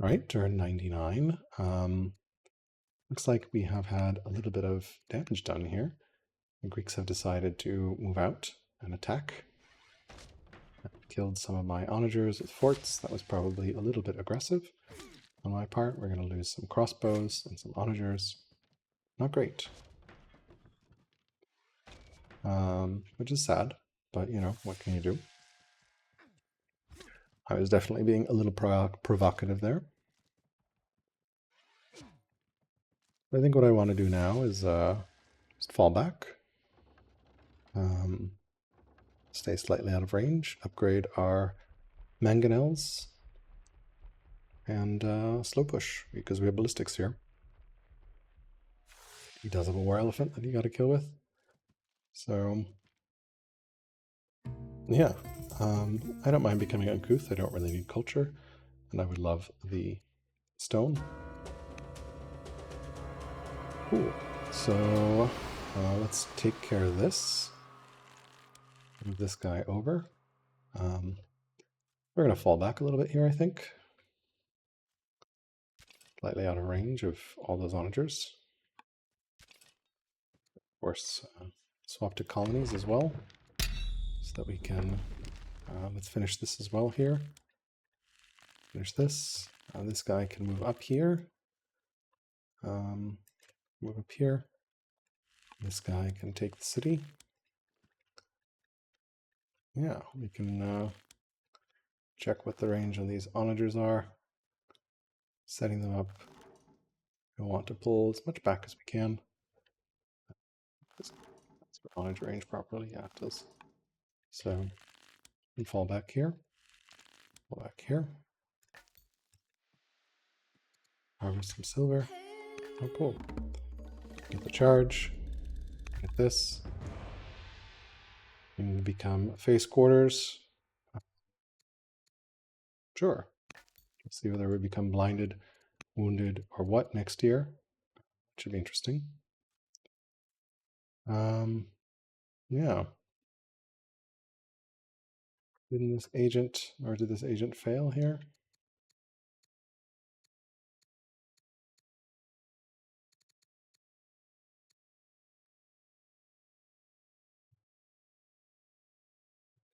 All right, turn 99. Looks like we have had a little bit of damage done here. The Greeks have decided to move out and attack. Killed some of my onagers with forts. That was probably a little bit aggressive on my part. We're going to lose some crossbows and some onagers. Not great. Which is sad, but you know, what can you do? I was definitely being a little provocative there. I think what I want to do now is just fall back. Stay slightly out of range, upgrade our mangonels, and slow push, because we have ballistics here. He does have a war elephant that you got to kill with. So, yeah. I don't mind becoming uncouth. I don't really need culture. And I would love the stone. Cool. So, let's take care of this. Move this guy over. We're going to fall back a little bit here, I think. Slightly out of range of all those onagers. Of course, swap to colonies as well, so that we can, let's finish this as well here. Finish this. This guy can move up here. Move up here. This guy can take the city. Yeah, we can check what the range on these onagers are. Setting them up. We want to pull as much back as we can. Does onager range properly? Yeah, it does. So, we fall back here. Fall back here. Harvest some silver. Oh, cool. Get the charge. Get this. And become face quarters. Sure. Let's see whether we become blinded, wounded, or what next year. Should be interesting. Yeah. Did this agent fail here?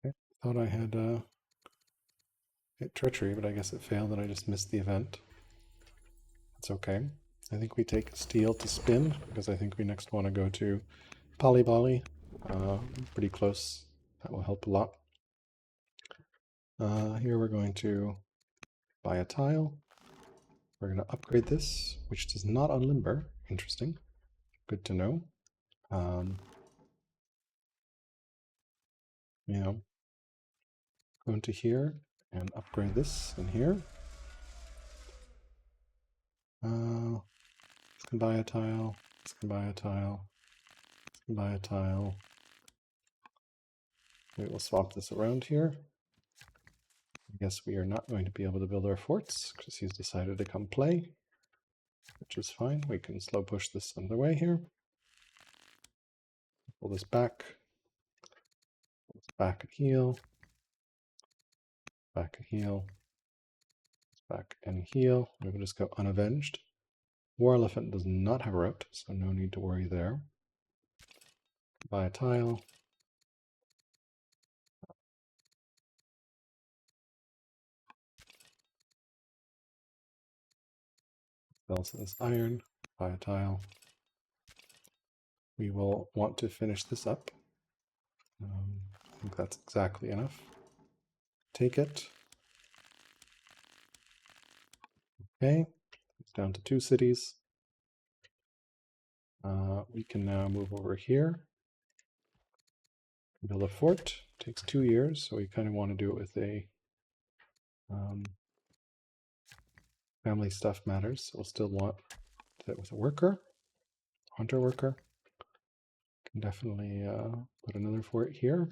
Okay. Thought I had hit treachery, but I guess it failed and I just missed the event. That's okay. I think we take steel to spin, because I think we next want to go to Polybali. Pretty close. That will help a lot. Here we're going to buy a tile. We're going to upgrade this, which does not unlimber. Interesting. Good to know. You know, go into here and upgrade this in here. This can buy a tile. This can buy a tile. This can buy a tile. We will swap this around here. I guess we are not going to be able to build our forts because he's decided to come play, which is fine. We can slow push this another way here. Pull this back. Pull this back and heal. Back and heal. Back and heal. We will just go unavenged. War Elephant does not have a route, so no need to worry there. Buy a tile. Sell this iron. Buy a tile. We will want to finish this up. I think that's exactly enough. Take it. Okay, it's down to 2 cities. We can now move over here. Build a fort. Takes 2 years, so we kind of want to do it with a family stuff matters. So we'll still want to do it with a worker, hunter worker. Can definitely put another fort here.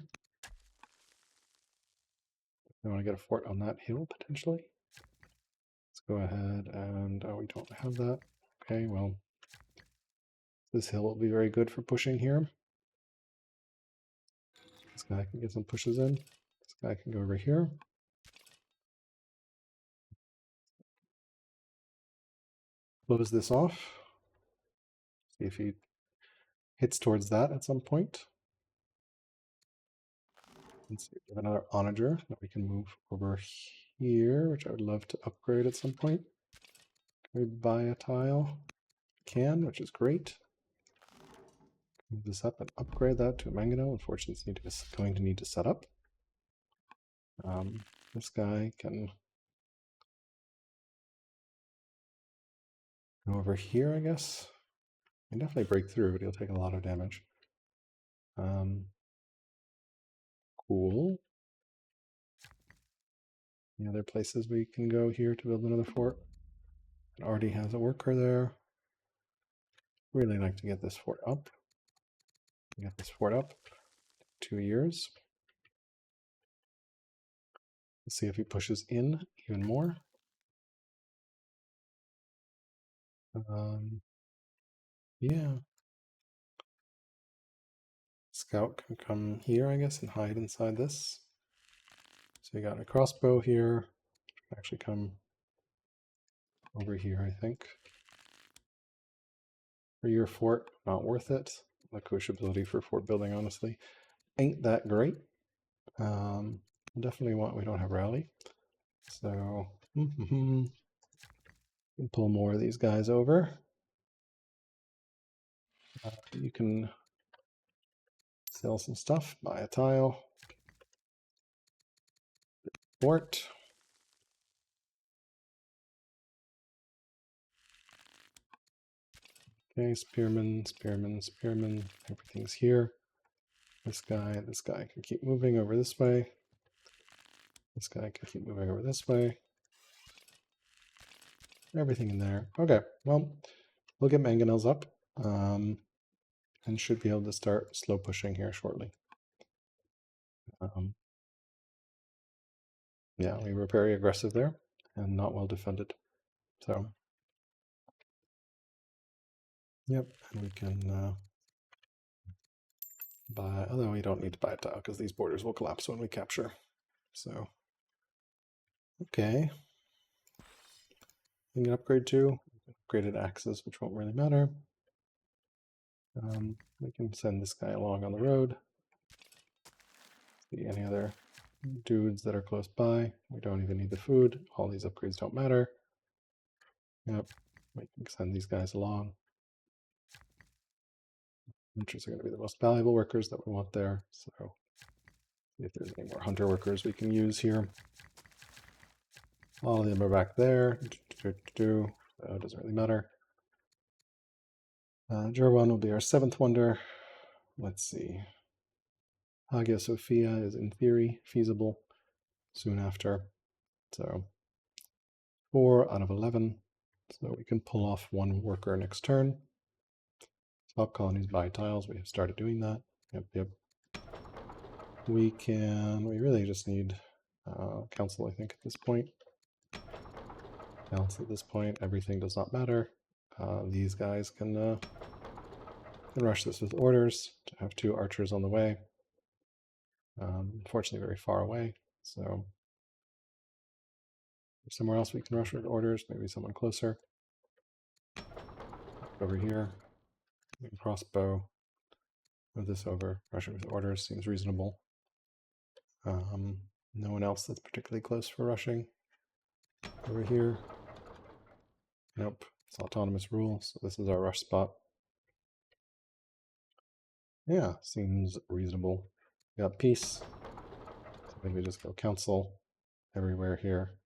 I want to get a fort on that hill potentially. Let's go ahead and we don't have that. Okay, well, this hill will be very good for pushing here. This guy can get some pushes in. This guy can go over here. close this off. See if he hits towards that at some point. Let's see, we have another onager that we can move over here, which I would love to upgrade at some point. Can we buy a tile? Can, which is great. Move this up and upgrade that to a mangonel. Unfortunately, it's going to need to set up. This guy can go over here, I guess. He can definitely break through, but he'll take a lot of damage. Cool. Any other places we can go here to build another fort? It already has a worker there. Really like to get this fort up. Get this fort up. 2 years. Let's see if he pushes in even more. Yeah. Scout can come here, I guess, and hide inside this. So you got a crossbow here. Actually come over here, I think. For your fort, not worth it. The Kush ability for fort building, honestly, ain't that great. Definitely we don't have rally. So, pull more of these guys over. You can sell some stuff, buy a tile. Fort. Okay, spearmen, spearmen, spearmen. Everything's here. This guy can keep moving over this way. This guy can keep moving over this way. Everything in there. Okay, well, we'll get mangonels up and should be able to start slow pushing here shortly. Yeah, we were very aggressive there and not well defended. So, yep, and we can buy, although we don't need to buy a tile because these borders will collapse when we capture. So, okay. We can upgrade to upgraded axes, which won't really matter. We can send this guy along on the road. See any other dudes that are close by. We don't even need the food. All these upgrades don't matter. Yep, we can send these guys along. Hunters are going to be the most valuable workers that we want there. So if there's any more hunter workers we can use here. All of them are back there. So it doesn't really matter. J1 will be our 7th wonder. Let's see. Hagia Sophia is in theory feasible soon after. So 4 out of 11. So we can pull off 1 worker next turn. Swap colonies by tiles. We have started doing that. Yep. We really just need council, I think, at this point. Council at this point, everything does not matter. These guys can rush this with orders to have 2 archers on the way. Unfortunately, very far away. So somewhere else we can rush with orders, maybe someone closer. Over here, crossbow. Move this over. Rushing with orders seems reasonable. No one else that's particularly close for rushing. Over here. Nope. It's autonomous rule, so this is our rush spot. Yeah, seems reasonable. We got peace. So maybe we just go council everywhere here.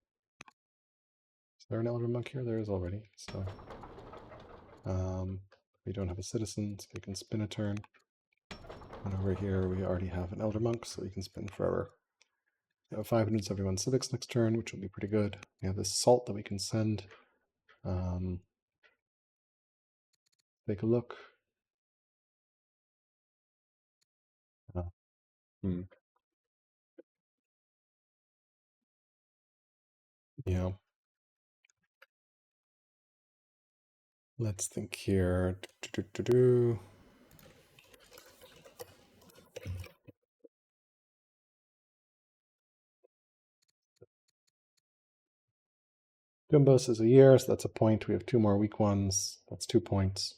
Is there an elder monk here? There is already. So we don't have a citizen, so we can spin a turn. And over here we already have an elder monk, so we can spin forever. We have 571 civics next turn, which will be pretty good. We have this salt that we can send. Take a look. Yeah. Let's think here. Gumbos is a year, so that's a point. We have 2 more weak ones. That's 2 points.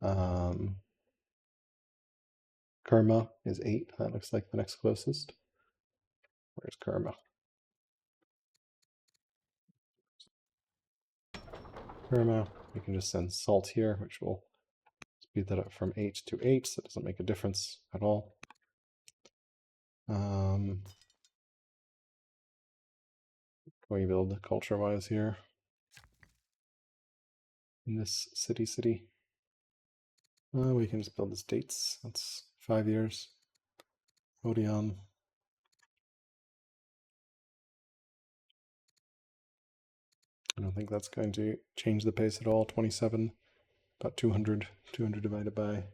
Karma is 8. That looks like the next closest. Where's Karma? Karma. We can just send Salt here, which will speed that up from 8 to 8, so it doesn't make a difference at all. Can we build culture-wise here? In this city? We can just build the states. That's 5 years. Odeon. I don't think that's going to change the pace at all. 27, about 200. 200 divided by,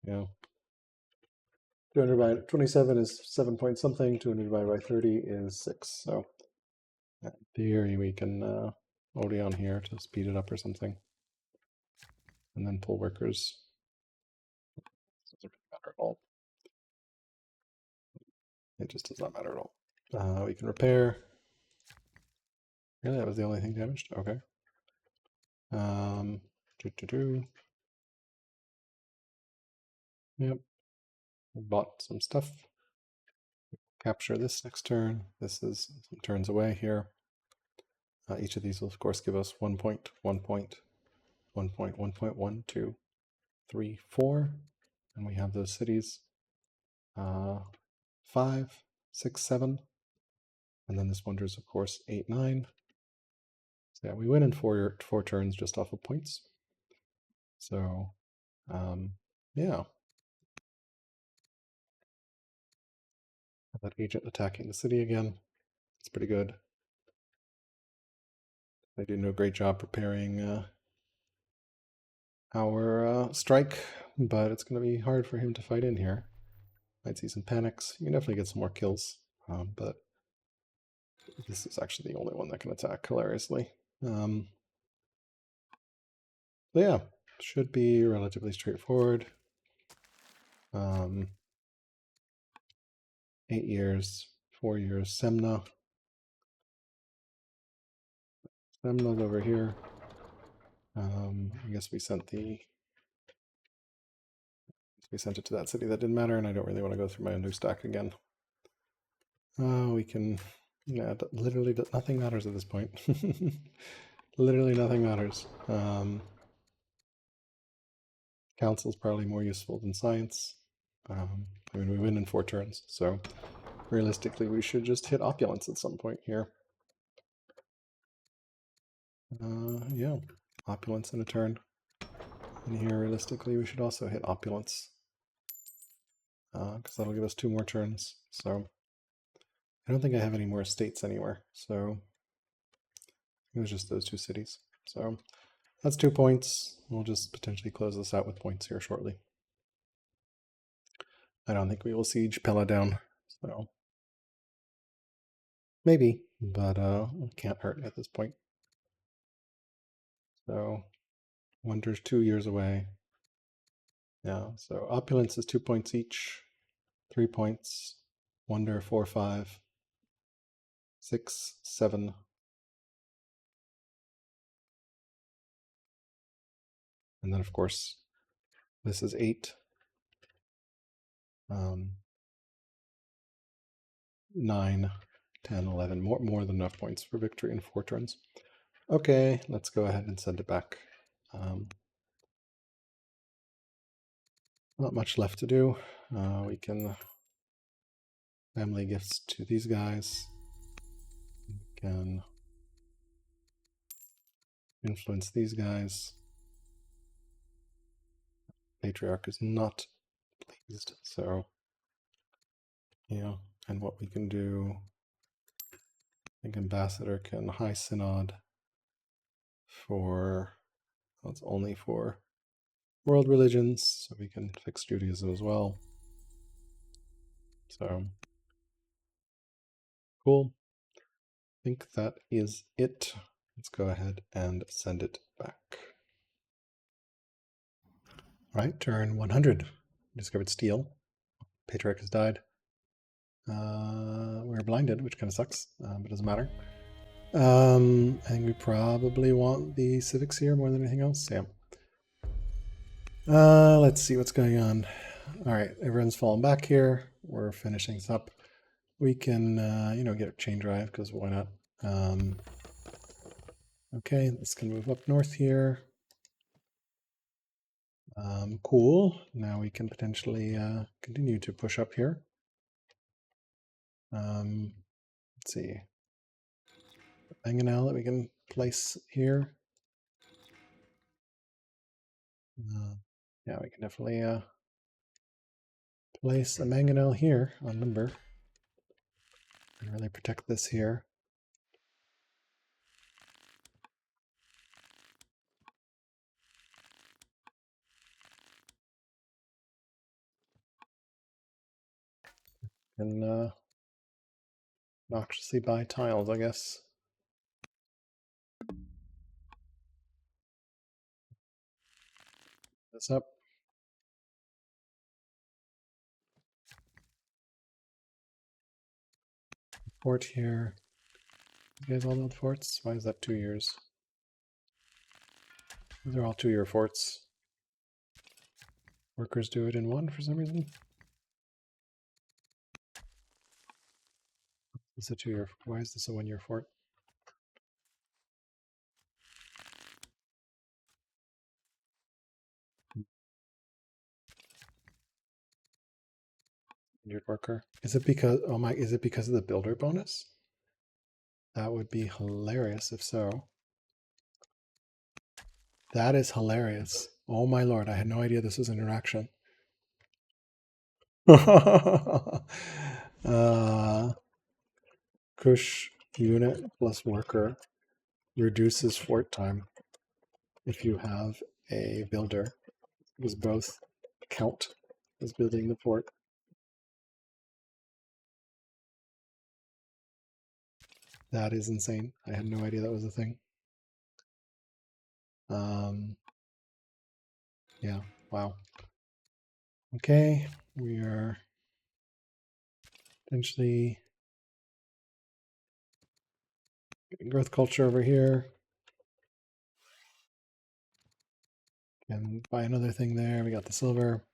200 by 27 is 7 point something. 200 divided by 30 is 6. So in theory, we can Odeon here to speed it up or something. And then pull workers. Doesn't really matter at all. It just does not matter at all. We can repair. Really, that was the only thing damaged? Okay. Yep. Bought some stuff. Capture this next turn. This is some turns away here. Each of these will, of course, give us 1 point, 1 point, 1 point, 1 point, 1, 2, 3, 4. And we have those cities. 5, 6, 7. And then this wonders, of course, 8, 9. So yeah, we win in 4 turns just off of points. So, yeah. That agent attacking the city again. It's pretty good. They did a great job preparing our strike, but it's going to be hard for him to fight in here. Might see some panics. You can definitely get some more kills, but this is actually the only one that can attack, hilariously. But yeah, should be relatively straightforward. 8 years, 4 years, Semna. Semna's over here. I guess we sent it to that city that didn't matter, and I don't really want to go through my new stack again. We can, yeah, literally nothing matters at this point. Literally nothing matters. Council's probably more useful than science. I mean, we win in 4 turns, so realistically, we should just hit opulence at some point here. Yeah, opulence in a turn. And here, realistically, we should also hit opulence, because that'll give us 2 more turns. So I don't think I have any more states anywhere, so it was just those 2 cities. So that's 2 points. We'll just potentially close this out with points here shortly. I don't think we will siege Pella down, so maybe, but it can't hurt at this point. So Wonder's 2 years away. Yeah, so opulence is 2 points each, 3 points. Wonder 4, 5, 6, 7. And then, of course, this is 8. 9, 10, 11. More than enough points for victory in 4 turns. Okay, let's go ahead and send it back. Not much left to do. We can family gifts to these guys. We can influence these guys. Patriarch is not pleased, so yeah. And what we can do, I think ambassador can high synod for, well, it's only for world religions, so we can fix Judaism as well. So cool. I think that is it. Let's go ahead and send it back. All right, turn 100. Discovered steel. Patriarch has died. We're blinded, which kind of sucks, but doesn't matter. I think we probably want the civics here more than anything else. Yeah. Let's see what's going on. All right, everyone's falling back here. We're finishing this up. We can, get a chain drive because why not? Okay, this can move up north here. Cool. Now we can potentially continue to push up here. Let's see. Mangonel that we can place here. Yeah, we can definitely place a mangonel here on lumber and really protect this here. And noxiously buy tiles, I guess. This up. Fort here. You guys all build forts? Why is that 2 years? These are all 2-year forts. Workers do it in 1 for some reason. It's a 2-year. Why is this a 1-year fort? Injured worker. Is it because is it because of the builder bonus? That would be hilarious if so. That is hilarious. Oh my lord, I had no idea this was an interaction. Kush unit plus worker reduces fort time if you have a builder. Because both count as building the fort. That is insane. I had no idea that was a thing. Yeah, wow. Okay, we are potentially getting growth culture over here. And buy another thing there. We got the silver.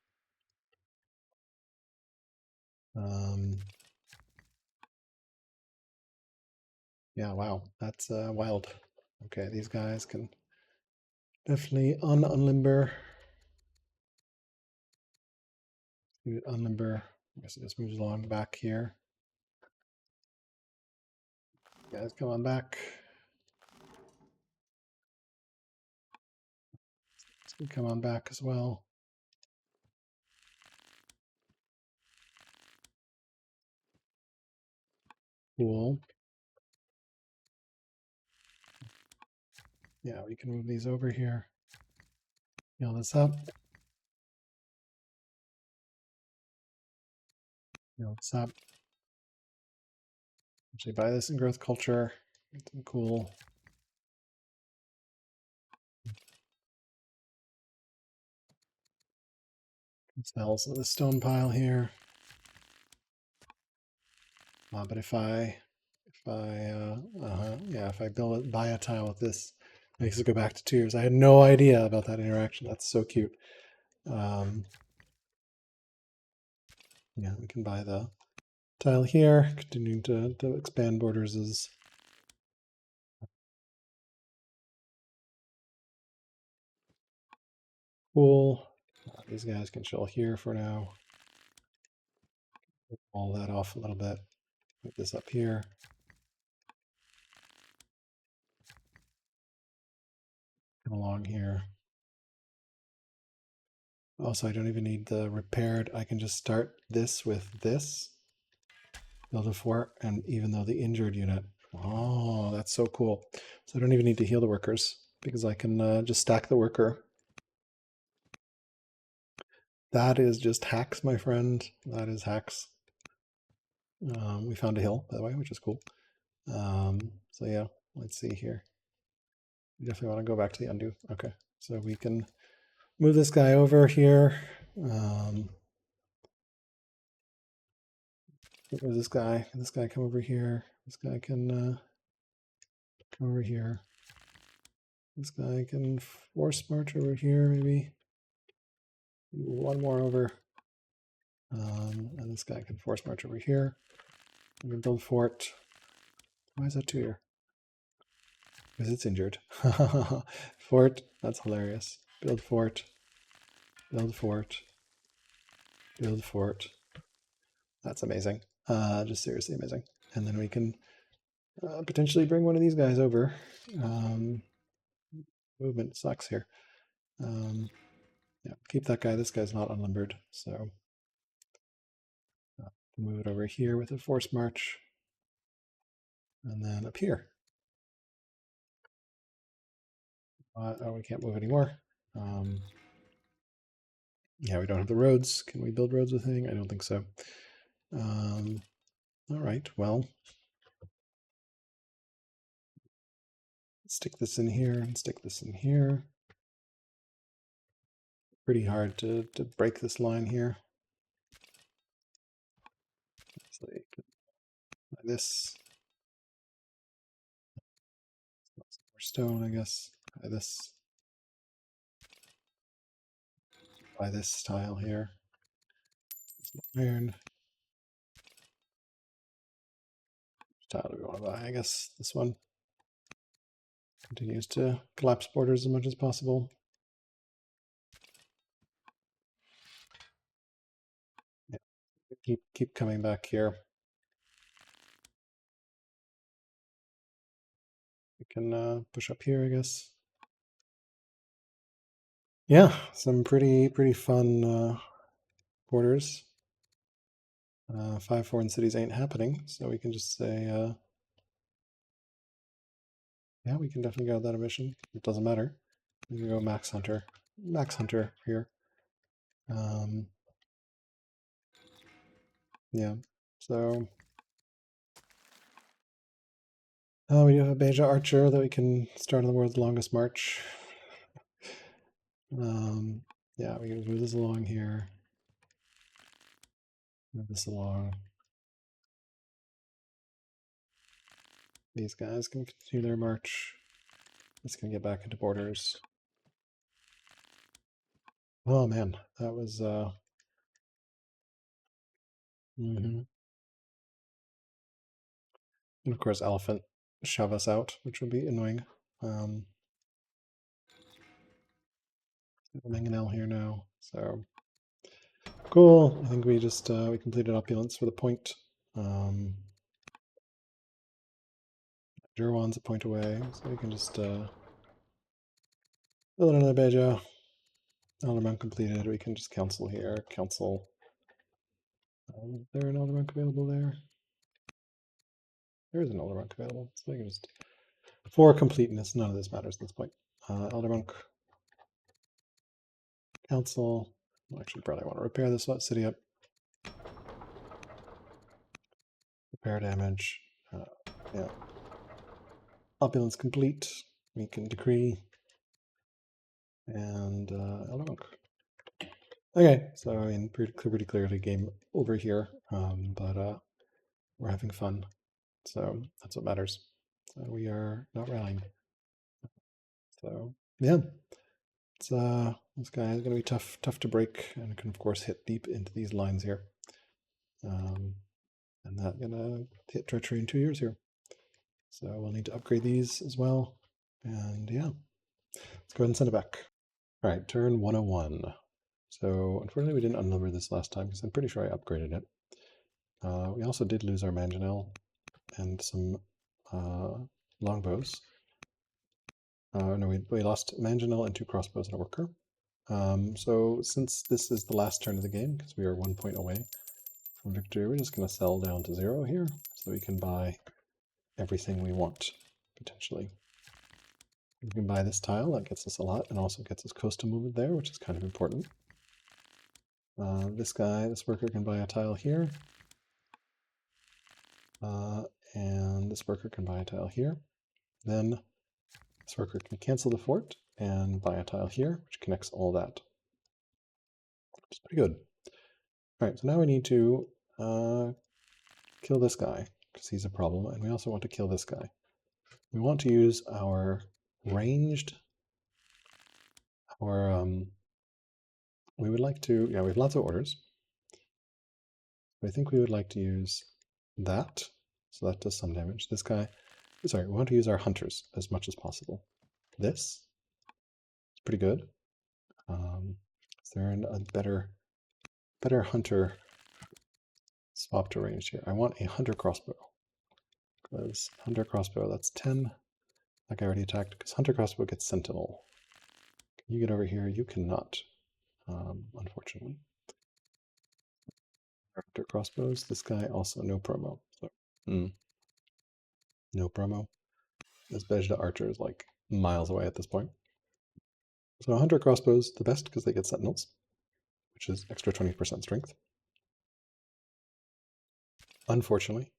Yeah, wow, that's wild. Okay, these guys can definitely unlimber. Unlimber. I guess it just moves along back here. You guys come on back. This can come on back as well. Cool. Yeah, we can move these over here. Heal this up. Heal this up. Actually buy this in growth culture. Get some cool. Sell some of the stone pile here. But if I build it, buy a tile with this, makes it go back to 2 years. I had no idea about that interaction. That's so cute. Yeah, we can buy the tile here. Continuing to expand borders is cool. These guys can chill here for now. Wall that off a little bit. Put this up here. Come along here. Also, I don't even need the repaired. I can just start this with this. Build a fort, and even though the injured unit. Oh, that's so cool. So I don't even need to heal the workers because I can just stack the worker. That is just hacks, my friend. That is hacks. We found a hill, by the way, which is cool. So yeah, let's see here. We definitely want to go back to the undo. Okay, so we can move this guy over here. Where's this guy? Can this guy come over here? This guy can Come over here. This guy can force march over here, maybe. One more over. And this guy can force march over here. I'm going to build fort. Why is that 2 here? Because it's injured. Fort, that's hilarious. Build fort. Build fort. Build fort. That's amazing. Just seriously amazing. And then we can potentially bring one of these guys over. Movement sucks here. Yeah, keep that guy. This guy's not unlimbered, so move it over here with a force march, and then up here. Oh, we can't move anymore. Yeah, we don't have the roads. Can we build roads with anything? I don't think so. All right, well, stick this in here and stick this in here. Pretty hard to break this line here. So you can buy this. More stone, I guess. Buy this. Buy this tile here. Iron. Which tile do we want to buy? I guess this one. Continues to collapse borders as much as possible. Yeah. Keep coming back here. We can push up here, I guess. Yeah, some pretty fun borders. 5 foreign cities ain't happening, so we can just say, yeah, we can definitely go that mission. It doesn't matter. We can go max hunter here. Yeah, so we do have a Beja archer that we can start on the world's longest march. Yeah, we can move this along here. Move this along. These guys can continue their march. It's going to get back into borders. Oh man, that was and of course elephant shove us out, which would be annoying. Mangonel here now, so cool. I think we just we completed opulence for the point. Jerwan's a point away, so we can just build another Beja. Elder completed. We can just cancel here. Cancel. Is there an Elder available there? There is an Elder available, so we can just for completeness. None of this matters at this point. Elder Council. Well, actually, probably want to repair this city up. Repair damage. Yeah. Opulence complete. We can decree. And Elder Monk. Okay, so I mean, pretty clearly game over here, but we're having fun. So that's what matters. So we are not rallying. So yeah. It's this guy is going to be tough to break, and can of course hit deep into these lines here. And that's gonna hit treachery in 2 years here. So we'll need to upgrade these as well. And yeah, let's go ahead and send it back. All right, turn 101. So unfortunately we didn't unlimber this last time because I'm pretty sure I upgraded it. We also did lose our Mangonel and some longbows. No, we lost Mangonel and 2 crossbows and a worker. So since this is the last turn of the game, because we are 1 point away from victory, we're just going to sell down to 0 here, so we can buy everything we want, potentially. We can buy this tile, that gets us a lot, and also gets us coastal movement there, which is kind of important. This worker can buy a tile here. And this worker can buy a tile here. Then this worker can cancel the fort and buy a tile here, which connects all that. It's pretty good. All right, so now we need to kill this guy, because he's a problem, and we also want to kill this guy. we want to use our ranged, we would like to, yeah, we have lots of orders. I think we would like to use that. So that does some damage. This guy, sorry, we want to use our hunters as much as possible. This is pretty good. Is there a better hunter swap to range here? I want a hunter crossbow. Because hunter crossbow, that's 10. That guy already attacked because hunter crossbow gets sentinel. Can you get over here? You cannot, unfortunately. Hunter crossbows. This guy also no promo. So, no promo. This Bejda archer is like miles away at this point. So hunter crossbows the best because they get sentinels, which is extra 20% strength. Unfortunately,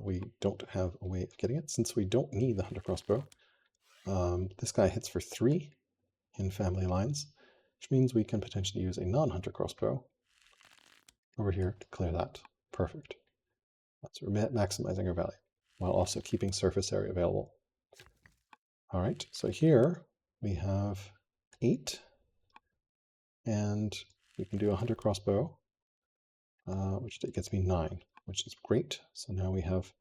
we don't have a way of getting it since we don't need the hunter crossbow. This guy hits for 3 in family lines, which means we can potentially use a non-hunter crossbow over here to clear that. Perfect. That's maximizing our value while also keeping surface area available. All right, so here we have 8, and we can do a hunter crossbow, which gets me 9, which is great. So now we have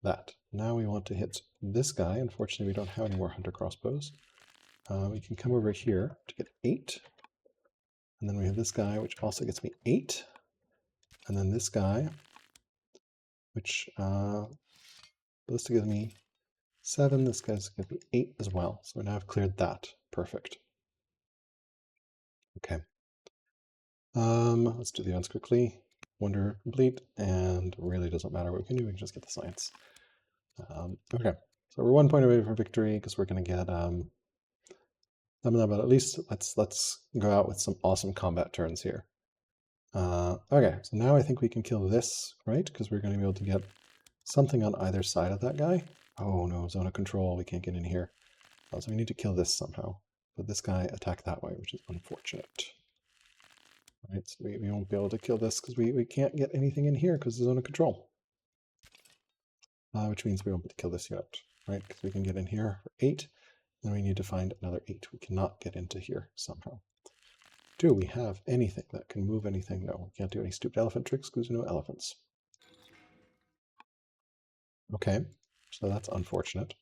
that. Now we want to hit this guy. Unfortunately, we don't have any more hunter crossbows. We can come over here to get 8. And then we have this guy, which also gets me 8. And then this guy, which this gives me 7. This guy's going to be 8 as well. So now I've cleared that. Perfect. Okay. Let's do the events quickly. Wonder complete, and really doesn't matter what we can do. We can just get the science. Okay. So we're 1 point away from victory because we're going to get but at least let's go out with some awesome combat turns here. Okay, so now I think we can kill this, right? Because we're going to be able to get something on either side of that guy. Oh no, zone of control. We can't get in here. So we need to kill this somehow. But this guy attacked that way, which is unfortunate. Right, so we won't be able to kill this because we can't get anything in here because of zone of control. Which means we won't be able to kill this unit, right? Because we can get in here for 8. Then we need to find another 8. We cannot get into here somehow. Do we have anything that can move anything? No, we can't do any stupid elephant tricks because there's no elephants. Okay, so that's unfortunate.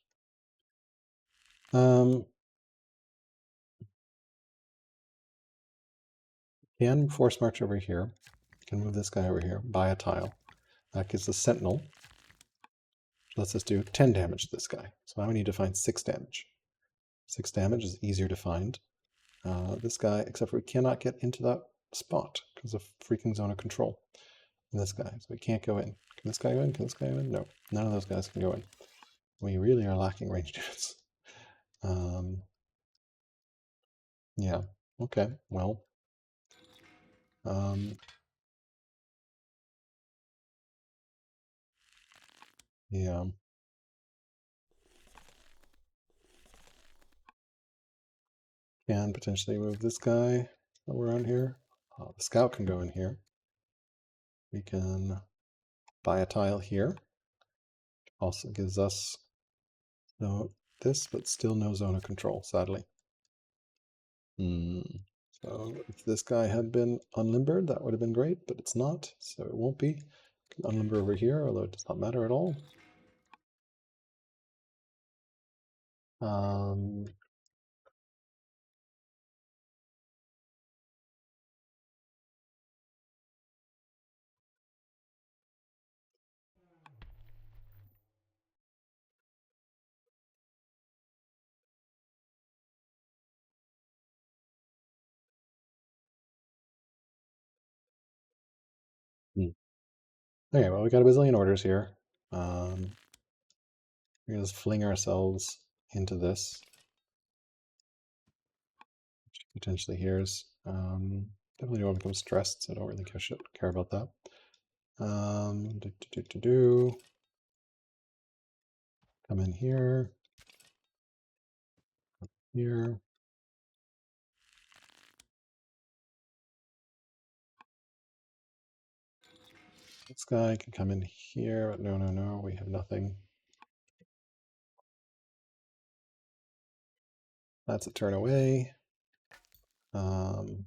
Can force march over here. Can move this guy over here, buy a tile. That gives us sentinel. Lets us do 10 damage to this guy. So now we need to find 6 damage. 6 damage is easier to find. This guy, except for we cannot get into that spot because of freaking zone of control. And this guy, so we can't go in. Can this guy go in? Can this guy go in? No, none of those guys can go in. We really are lacking ranged units. Yeah, okay, well. Yeah. Can potentially move this guy around here. The scout can go in here. We can buy a tile here. Also gives us this, but still no zone of control, sadly. So if this guy had been unlimbered, that would have been great, but it's not, so it won't be. Can unlimber over here, although it does not matter at all. Okay, well, we got a bazillion orders here. We're gonna just fling ourselves into this. Potentially here's definitely don't want to become stressed, so I don't really care about that. Come in here, here. This guy can come in here, but no, we have nothing. That's a turn away. Hmm.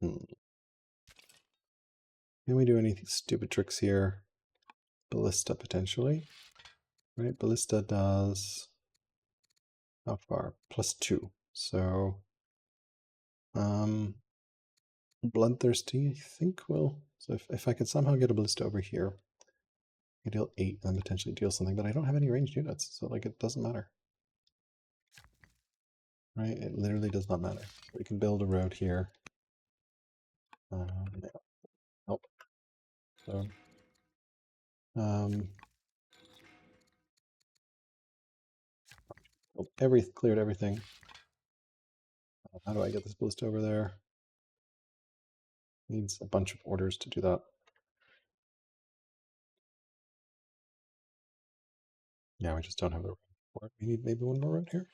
Can we do any stupid tricks here? Ballista potentially. Right, Ballista does how far? +2. So Bloodthirsty, I think will. So if I could somehow get a Ballista over here, I could deal 8 and then potentially deal something, but I don't have any ranged units, so like it doesn't matter. Right? It literally does not matter. We can build a road here. Yeah. Nope. So cleared everything. How do I get this ballista over there? Needs a bunch of orders to do that. Yeah, we just don't have the road for it. We need maybe one more road here.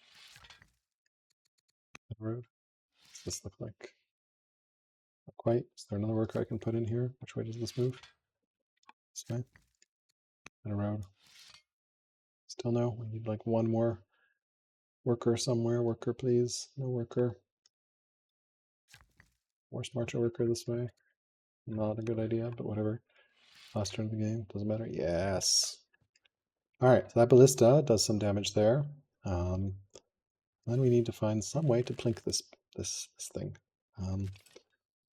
Road. What's this look like? Not quite. Is there another worker I can put in here? Which way does this move? This way. And a road. Still no. We need like one more worker somewhere. Worker, please. No worker. Force march a worker this way. Not a good idea, but whatever. Last turn of the game. Doesn't matter. Yes. All right. So that ballista does some damage there. Then we need to find some way to plink this thing.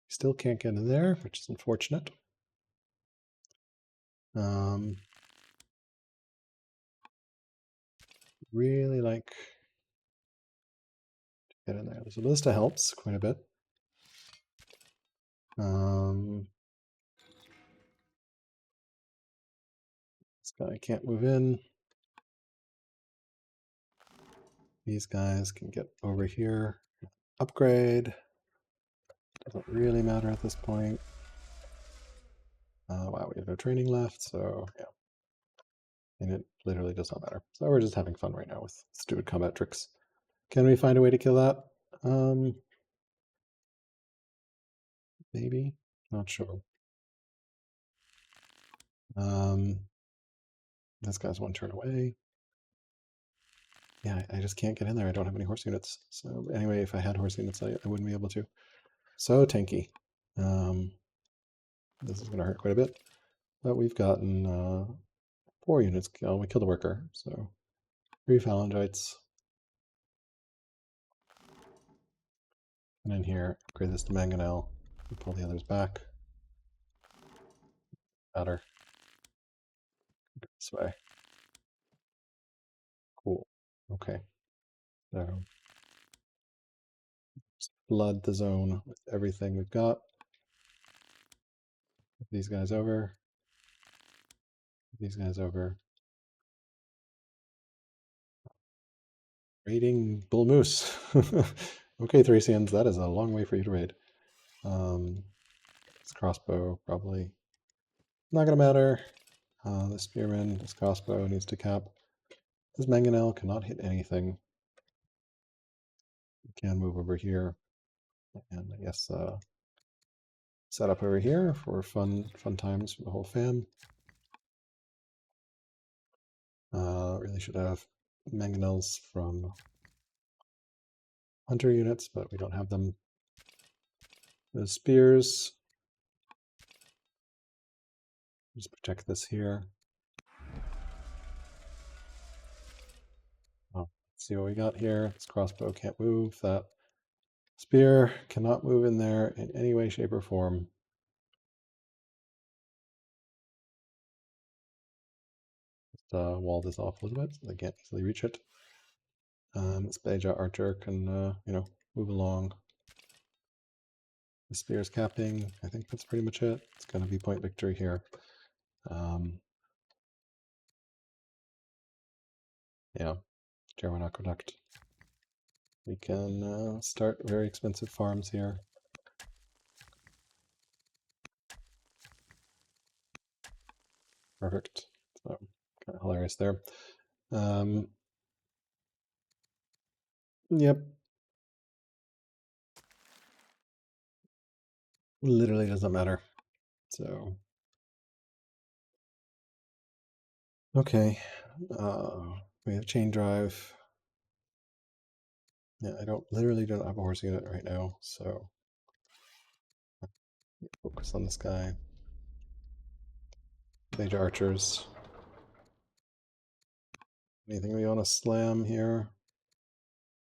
Still can't get in there, which is unfortunate. Really like to get in there. The ballista helps quite a bit. This guy can't move in. These guys can get over here. Upgrade. Doesn't really matter at this point. Wow, we have no training left, so yeah. And it literally does not matter. So we're just having fun right now with stupid combat tricks. Can we find a way to kill that? Maybe. Not sure. This guy's one turn away. Yeah, I just can't get in there. I don't have any horse units. So anyway, if I had horse units, I wouldn't be able to. So tanky. This is going to hurt quite a bit. But we've gotten 4 units. Oh, we killed a worker. So 3 phalangites. And in here, upgrade this to mangonel. And pull the others back. Better. This way. Cool. Okay. So flood the zone with everything we've got. Put these guys over. Put these guys over. Raiding bull moose. Okay, Thracians, that is a long way for you to raid. This crossbow probably not gonna matter. The spearman, this crossbow needs to cap. This mangonel cannot hit anything. We can move over here, and I guess set up over here for fun times for the whole fam. Really should have mangonels from hunter units, but we don't have them. The spears. Just protect this here. Oh, let's see what we got here. This crossbow can't move. That spear cannot move in there in any way, shape, or form. Just wall this off a little bit so they can't easily reach it. This Beja archer can, move along. The spear's capping. I think that's pretty much it. It's going to be point victory here. Yeah, German aqueduct. We can start very expensive farms here. Perfect. So kind of hilarious there. Yep. Literally doesn't matter. So okay. We have chain drive. Yeah, I literally don't have a horse unit right now, so focus on this guy. Major archers. Anything we want to slam here?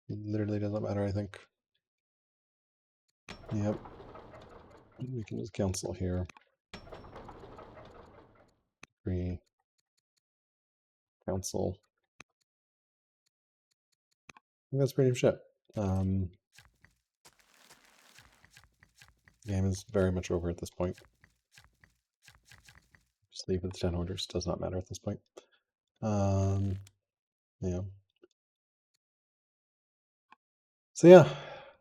Literally doesn't matter, I think. Yep. We can just cancel here. Free. Cancel. I think that's pretty much it. Game is very much over at this point. Just leave with the 10 orders. Does not matter at this point. Yeah. So yeah,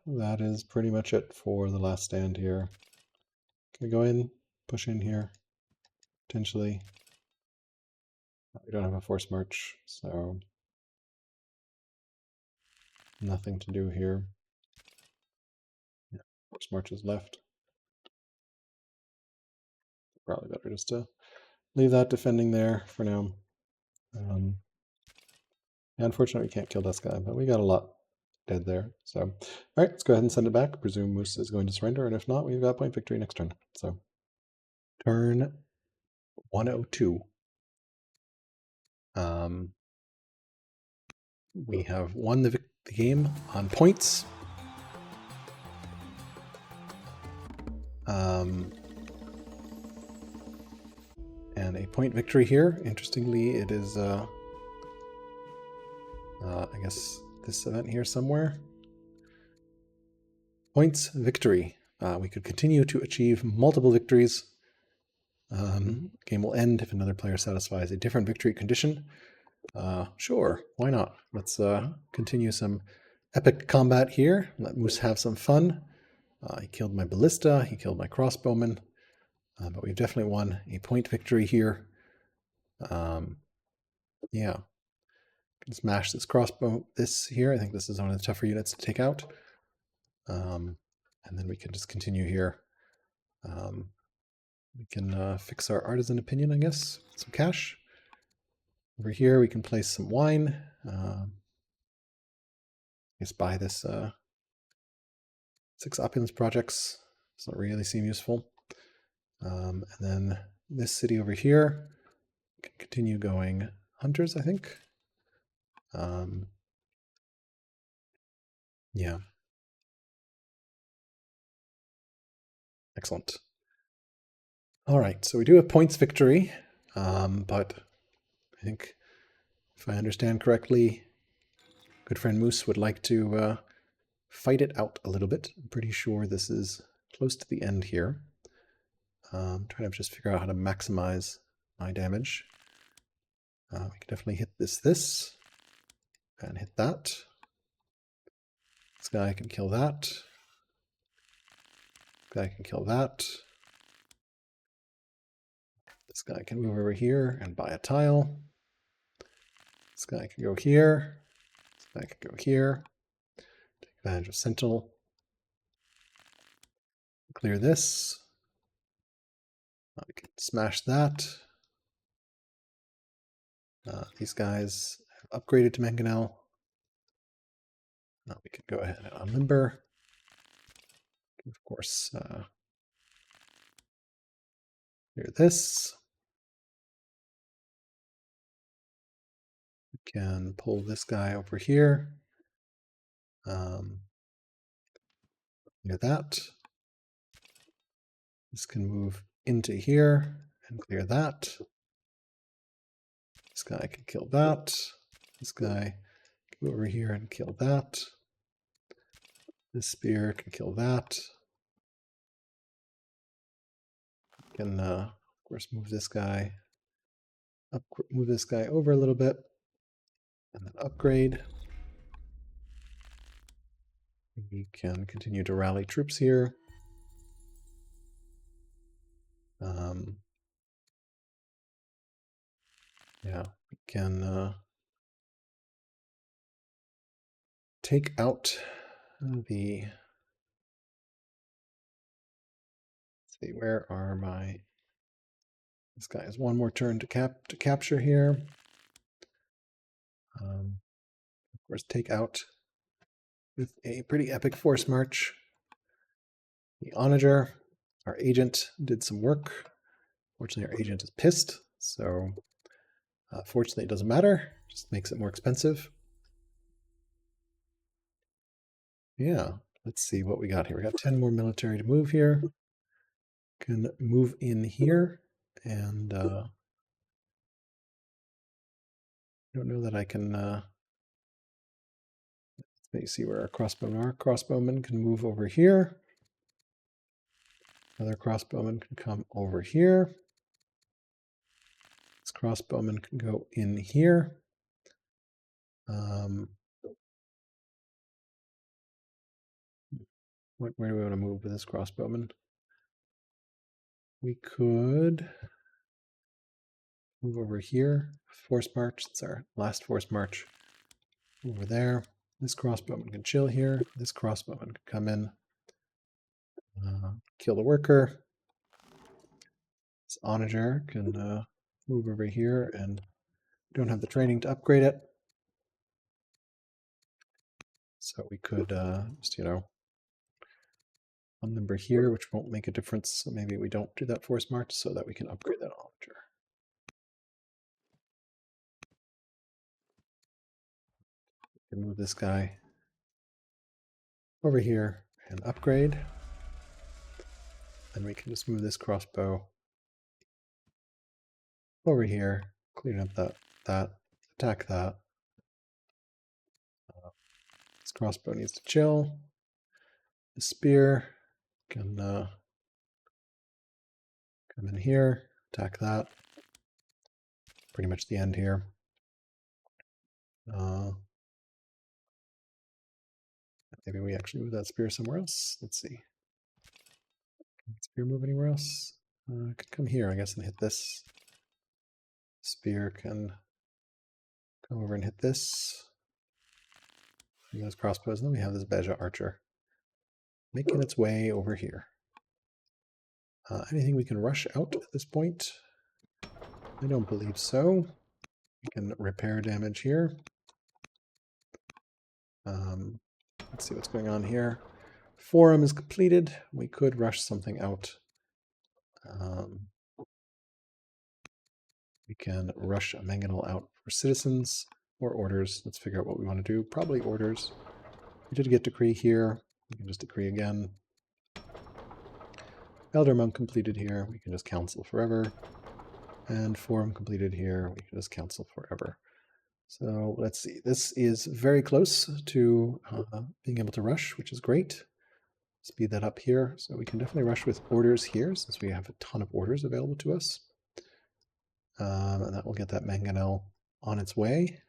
that is pretty much it for the last stand here. Can I go in, push in here, potentially? We don't have a force march, so nothing to do here. Yeah, force march is left. Probably better just to leave that defending there for now. Unfortunately, we can't kill this guy, but we got a lot dead there. So, all right, let's go ahead and send it back. Presume Moose is going to surrender, and if not, we've got point victory next turn. So, turn 102. We have won the game on points. And a point victory here. Interestingly, it is, I guess, this event here somewhere. Points victory. We could continue to achieve multiple victories. Game will end if another player satisfies a different victory condition. Sure, why not? Let's continue some epic combat here. Let Moose have some fun. He killed my ballista, he killed my crossbowman, but we've definitely won a point victory here. Yeah. Smash this crossbow, this here. I think this is one of the tougher units to take out. And then we can just continue here. We can fix our artisan opinion, I guess. Some cash. Over here, we can place some wine. Just buy this 6 opulence projects. Doesn't really seem useful. And then this city over here can continue going hunters, I think. Yeah. Excellent. All right, so we do have points victory, but I think if I understand correctly, good friend Moose would like to fight it out a little bit. I'm pretty sure this is close to the end here. I'm trying to just figure out how to maximize my damage. We can definitely hit this, and hit that. This guy can kill that. This guy can kill that. This guy can move over here and buy a tile. This guy can go here. This guy can go here. Take advantage of Sentinel. Clear this. We can smash that. These guys have upgraded to Mangonel. Now we can go ahead and unlimber. Of course, clear this. We can pull this guy over here. Clear that. This can move into here and clear that. This guy can kill that. This guy can go over here and kill that. This spear can kill that. Can of course move this guy up, move this guy over a little bit, and then upgrade. We can continue to rally troops here. Yeah, we can take out the. Let's see, where are my? This guy has one more turn to capture here. Of course, take out with a pretty epic force march. The onager, our agent, did some work. Fortunately, our agent is pissed, so fortunately it doesn't matter. Just makes it more expensive. Yeah, let's see what we got here. We got 10 more military to move here. Can move in here, and I don't know that I can. Let me see where our crossbowmen are. Crossbowmen can move over here. Another crossbowman can come over here. This crossbowman can go in here. Where do we want to move with this crossbowman? We could move over here. Force march. It's our last force march. Over there. This crossbowman can chill here. This crossbowman can come in. Kill the worker. This onager can move over here, and don't have the training to upgrade it. So we could just, unnumber here, which won't make a difference. So maybe we don't do that force march so that we can upgrade that onager. We can move this guy over here and upgrade. Then we can just move this crossbow over here, clean up that, attack that. This crossbow needs to chill. The spear can come in here, attack that. Pretty much the end here. Maybe we actually move that spear somewhere else. Let's see. Can the spear move anywhere else? Could come here, I guess, and hit this. Spear can come over and hit this. And those crossbows. And then we have this Beja archer making its way over here. Anything we can rush out at this point? I don't believe so. We can repair damage here. Let's see what's going on here. Forum is completed. We could rush something out. We can rush a mangonel out for citizens or orders. Let's figure out what we want to do. Probably orders. We did get decree here. We can just decree again. Elder monk completed here. We can just council forever. And forum completed here. We can just council forever. So let's see. This is very close to being able to rush, which is great. Speed that up here. So we can definitely rush with orders here since we have a ton of orders available to us. And that will get that mangonel on its way.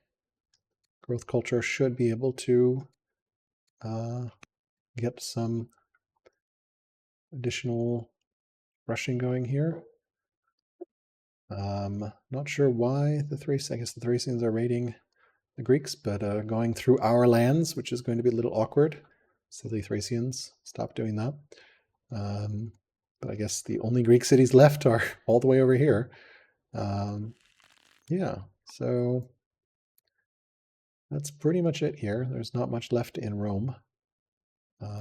Growth culture should be able to get some additional rushing going here. Not sure why the Thracians, I guess the Thracians are raiding the Greeks, but going through our lands, which is going to be a little awkward. Silly Thracians, stop doing that. But I guess the only Greek cities left are all the way over here. Yeah, so that's pretty much it here. There's not much left in Rome.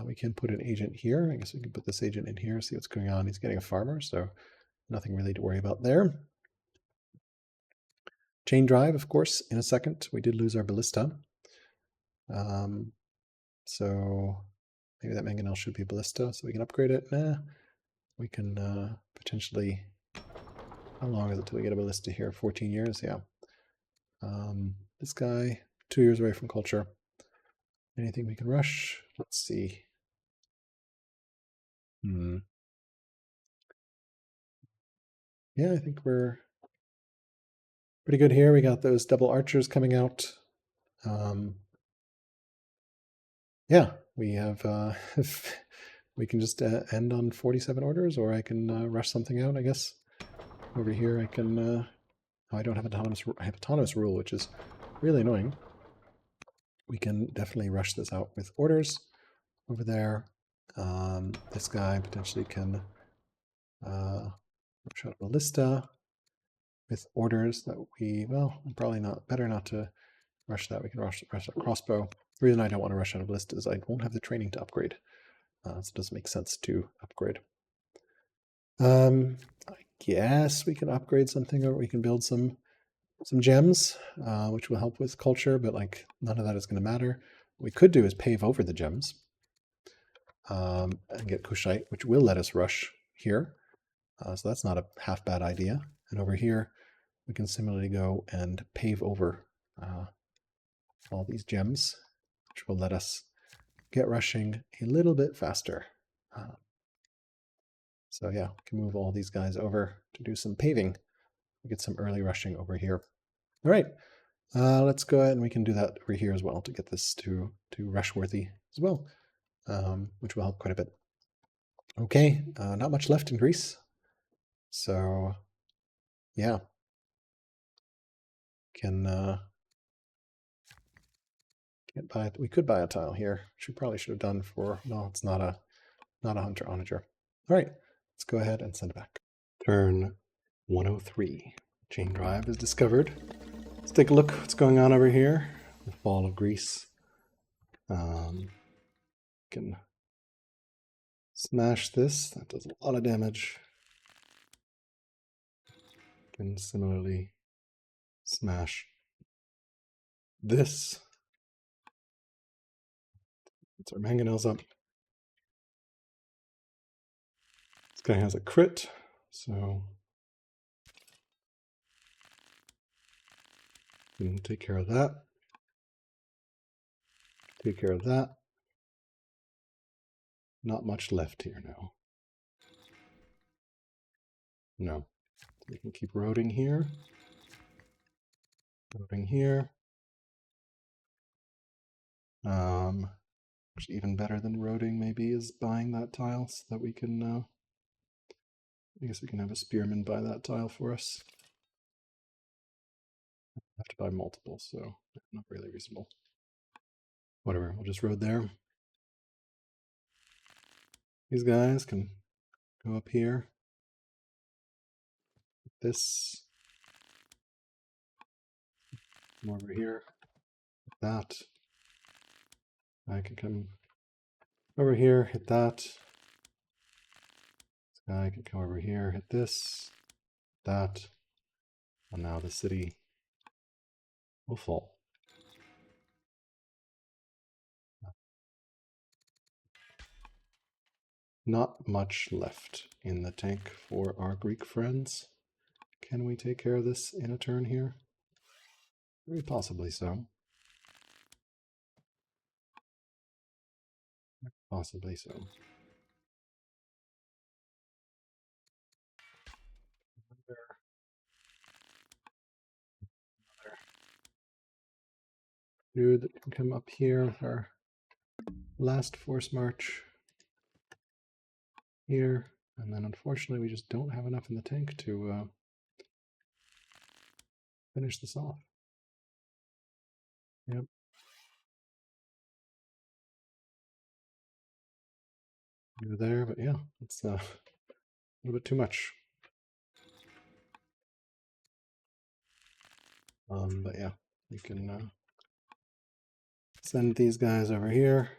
We can put an agent here. I guess we can put this agent in here, see what's going on. He's getting a farmer, so nothing really to worry about there. Chain drive, of course, in a second. We did lose our ballista. So maybe that mangonel should be ballista, so we can upgrade it. Nah, we can potentially... How long is it till we get a ballista here? 14 years? Yeah. This guy, 2 years away from culture. Anything we can rush? Let's see. Yeah, I think we're pretty good here. We got those double archers coming out. Yeah, we have... we can just end on 47 orders, or I can rush something out, I guess. Over here I can... oh, I don't have autonomous... I have autonomous rule, which is really annoying. We can definitely rush this out with orders over there. This guy potentially can rush out a ballista with orders that we... Well, probably not... Better not to rush that. We can rush a crossbow. The reason I don't want to rush out of list is I won't have the training to upgrade. So it doesn't make sense to upgrade. I guess we can upgrade something, or we can build some gems, which will help with culture, but like none of that is going to matter. What we could do is pave over the gems and get Kushite, which will let us rush here. So that's not a half bad idea. And over here, we can similarly go and pave over all these gems, which will let us get rushing a little bit faster. So yeah, we can move all these guys over to do some paving. We get some early rushing over here. All right, let's go ahead and we can do that over here as well to get this to rush worthy as well, which will help quite a bit. Okay, not much left in Greece. So yeah, we could buy a tile here, which we probably should have done for, no, it's not a hunter onager. All right, let's go ahead and send it back. Turn 103. Chain drive is discovered. Let's take a look what's going on over here. The fall of Greece. Can smash this. That does a lot of damage. Can similarly smash this. Let's our mangonels up. This guy has a crit, so we can take care of that. Take care of that. Not much left here now. No. We can keep roading here. Roading here. Which even better than roading maybe is buying that tile so that we can, I guess we can have a spearman buy that tile for us. I have to buy multiple, so not really reasonable. Whatever, we'll just road there. These guys can go up here. This. Come over here. That. I can come over here, hit that. This guy can come over here, hit this, that. And now the city will fall. Not much left in the tank for our Greek friends. Can we take care of this in a turn here? Very possibly so. Possibly so. Dude that can come up here with our last force march here, and then unfortunately we just don't have enough in the tank to finish this off. Yep. You're there, but yeah, it's a little bit too much. But yeah, we can send these guys over here.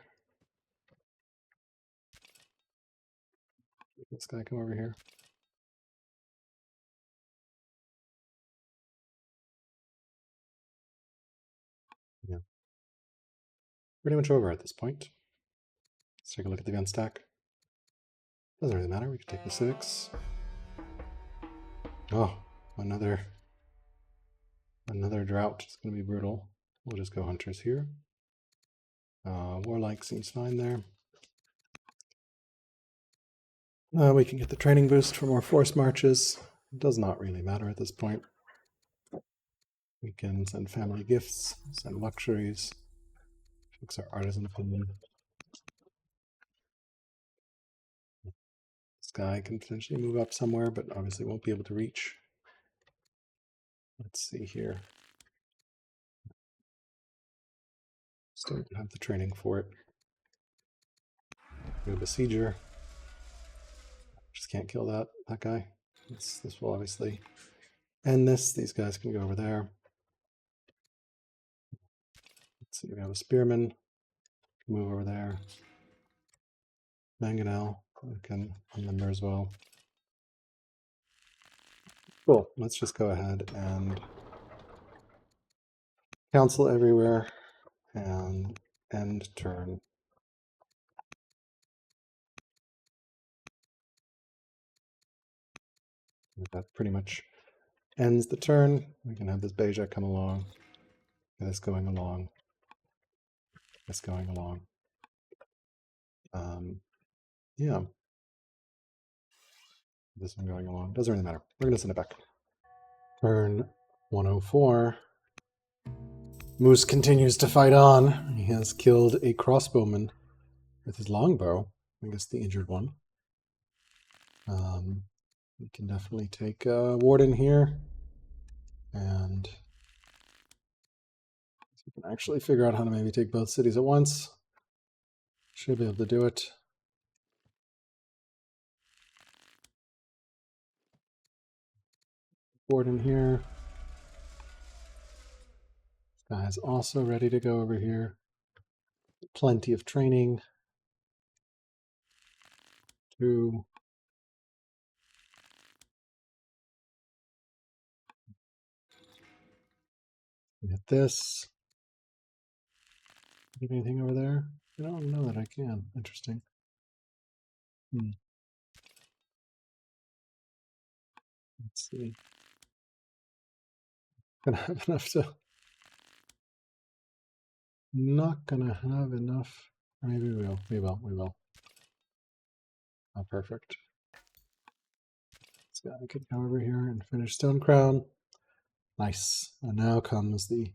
This guy come over here. Yeah. Pretty much over at this point. Let's take a look at the gun stack. Doesn't really matter, we can take the civics. Oh, another drought. It's gonna be brutal. We'll just go hunters here. Warlike seems fine there. We can get the training boost for more force marches. It does not really matter at this point. We can send family gifts, send luxuries, fix our artisan opinion. This guy can potentially move up somewhere, but obviously won't be able to reach. Let's see here. Still don't have the training for it. We have a besieger. Just can't kill that guy. This will obviously end this. These guys can go over there. Let's see, we have a spearman. Move over there. Mangonel, we can unlimber as well. Cool. Let's just go ahead and cancel everywhere and end turn. That pretty much ends the turn. We can have this Beja come along, this going along, this going along. Yeah, this one going along. Doesn't really matter. We're going to send it back. Turn 104. Moose continues to fight on. He has killed a crossbowman with his longbow. I guess the injured one. We can definitely take Warden here. And we can actually figure out how to maybe take both cities at once. Should be able to do it. Warden here. This guy is also ready to go over here. Plenty of training. 2. Hit this. Get anything over there? I don't know that I can. Interesting. Let's see. Gonna have enough to. Not gonna have enough. Maybe we will. We will. We will. Oh, perfect. This guy could come over here and finish Stone Crown. Nice. And now comes the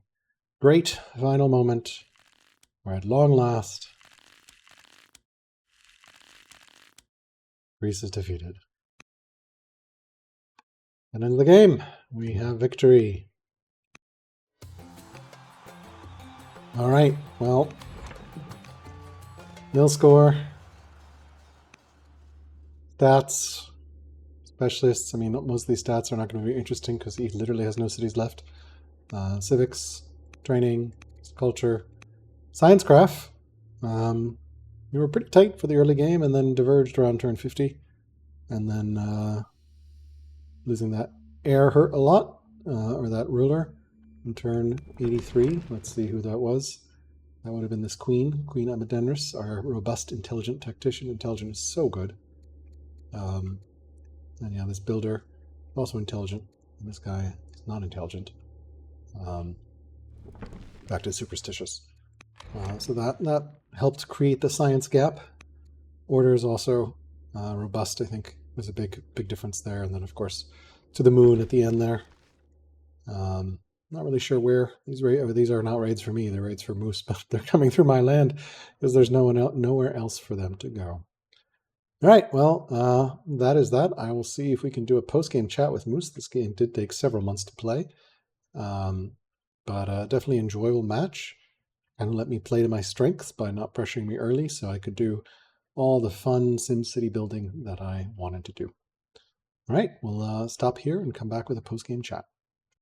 great final moment where at long last Greece is defeated. And in the game, we have victory. All right, well, nil score. Stats, specialists. I mean, most of these stats are not going to be interesting because he literally has no cities left. Civics, training, culture, sciencecraft. We were pretty tight for the early game and then diverged around turn 50. And then losing that heir hurt a lot, or that ruler in turn 83. Let's see who that was. That would have been this Queen Amidenris, our robust, intelligent tactician. Intelligent is so good. And yeah, this builder, also intelligent. And this guy is not intelligent. Back to superstitious. So that helped create the science gap. Order is also robust, I think. There's a big difference there. And then, of course, to the moon at the end there. Not really sure where these are not raids for me. They're raids for Moose, but they're coming through my land because there's nowhere else for them to go. All right, well, that is that. I will see if we can do a post-game chat with Moose. This game did take several months to play, but definitely enjoyable match. And let me play to my strengths by not pressuring me early, so I could do all the fun SimCity building that I wanted to do. All right, we'll stop here and come back with a post-game chat.